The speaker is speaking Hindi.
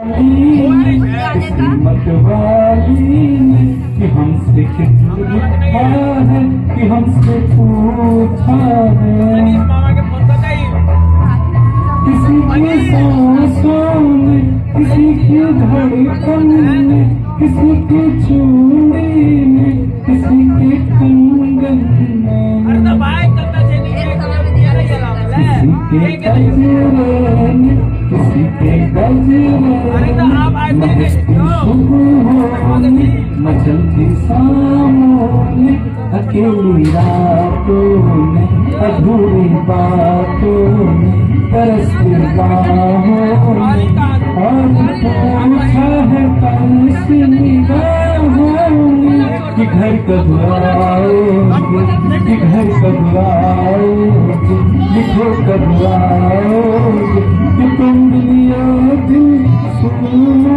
किस्मत वाली ने कि हमसे कितना है कि हमसे पूछा है। किसी की सांसों में, किसी की धड़कन में, किसी की चूड़ी में, किसी के कंगन में, किसी के गजरे में, किसी के गजरे में, मचलती शामों में, अकेली रातों में, अधूरी बातों में, तरसती बाहों में, और पूछा है तरसी निगाहों में कि घर कब आओगे, कि घर कब आओगे, लिखो कब आओगे, कि तुम दुनिया दिल सुनो।